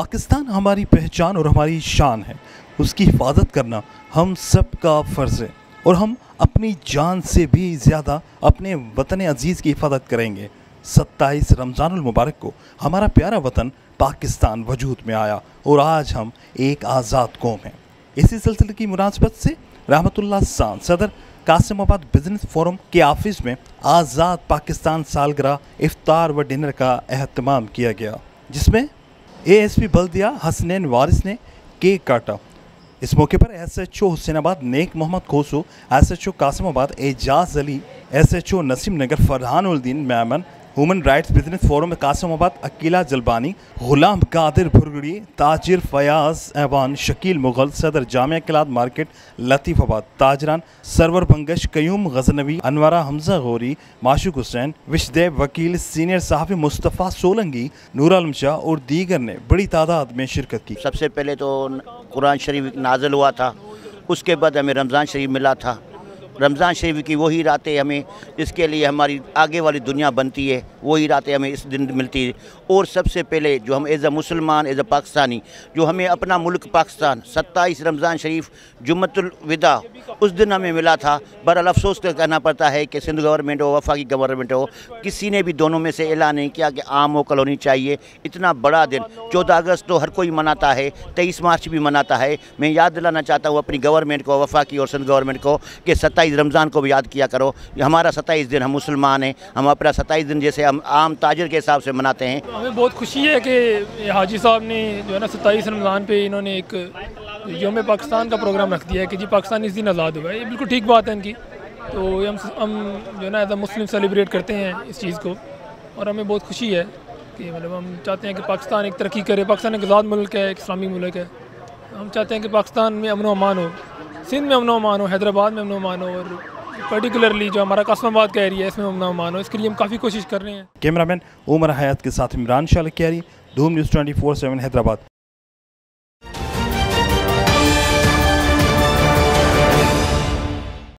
पाकिस्तान हमारी पहचान और हमारी शान है। उसकी हिफाजत करना हम सब का फ़र्ज़ है और हम अपनी जान से भी ज़्यादा अपने वतन अज़ीज़ की हिफाजत करेंगे। 27 रमज़ानुल मुबारक को हमारा प्यारा वतन पाकिस्तान वजूद में आया और आज हम एक आज़ाद कौम हैं। इसी सिलसिले की मुनासबत से रहमतुल्लाह सान सदर कासिमाबाद बिजनेस फोरम के ऑफिस में आज़ाद पाकिस्तान सालगिरह इफ्तार व डिनर का एहतमाम किया गया, जिसमें ASP बल्दिया हसनैन वारिस ने केक काटा। इस मौके पर SHO Hussainabad Nek Mohammad Khoso, SHO Qasimabad Ejaz Ali, SHO Naseem Nagar Farhanuddin Memon, human rights business forum Qasimabad Aqeela Jalbani, Ghulam Qadir Bhurgari, ताजिर फयाज ऐवान, शकील मुगल, सदर जामिया किलाद मार्केट लतीफ़ाबाद, ताजरान सरवर बंगश, कयूम गजनवी, अनवरा हमजा गौरी, माशुक हुसैन, विशदेव वकील, सीनियर साहब मुस्तफ़ा सोलंगी, नूर आलम शाह और दीगर ने बड़ी तादाद में शिरकत की। सबसे पहले तो कुरान शरीफ नाज़िल हुआ था, उसके बाद हमें रमज़ान शरीफ मिला था। रमज़ान शरीफ की वही रातें हमें, जिसके लिए हमारी आगे वाली दुनिया बनती है, वही रातें हमें इस दिन मिलती है। और सबसे पहले जो हम एज़ अ मुसलमान, एज़ अ पाकिस्तानी, जो हमें अपना मुल्क पाकिस्तान 27 रमज़ान शरीफ जुम्मतुल विदा उस दिन हमें मिला था। बहरहाल अफसोस कहना पड़ता है कि सिंध गवर्नमेंट हो, वफाकी गवर्नमेंट हो, किसी ने भी दोनों में से ऐलान नहीं किया कि आम वकल होनी चाहिए। इतना बड़ा दिन 14 अगस्त तो हर कोई मनाता है, 23 मार्च भी मनाता है। मैं याद दिलाना चाहता हूँ अपनी गवर्नमेंट को, वफाकी और सिंध गवर्नमेंट को, कि 27 रमज़ान को भी याद किया करो। हमारा 27 दिन, हम मुसलमान हैं, हम अपना 27 दिन जैसे हम आम ताजिर के हिसाब से मनाते हैं। हमें बहुत खुशी है कि हाजी साहब ने जो है ना 27 रमज़ान पे इन्होंने एक यौम पाकिस्तान का प्रोग्राम रख दिया है कि जी पाकिस्तान इस दिन आज़ाद हुआ है। ये बिल्कुल ठीक बात है इनकी। तो हम जो है ना एज अ मुस्लिम सेलिब्रेट करते हैं इस चीज़ को, और हमें बहुत खुशी है कि मतलब हम चाहते हैं कि पाकिस्तान एक तरक्की करे। पाकिस्तान एक आज़ाद मुल्क है, एक इस्लामी मुल्क है। हम चाहते हैं कि पाकिस्तान में अमन व अमान हो, सिंध में अमन व अमान हो, हैदराबाद में अमन व अमान हो, और पर्टिकुलरली जो हमारा कासिमाबाद का एरिया है इसमें अमन व अमान हो। इसके लिए हम काफ़ी कोशिश कर रहे हैं। कैमरामैन उमर हयात के साथ इमरान शाह लखियारी, धूम न्यूज़ 24/7 हैदराबाद।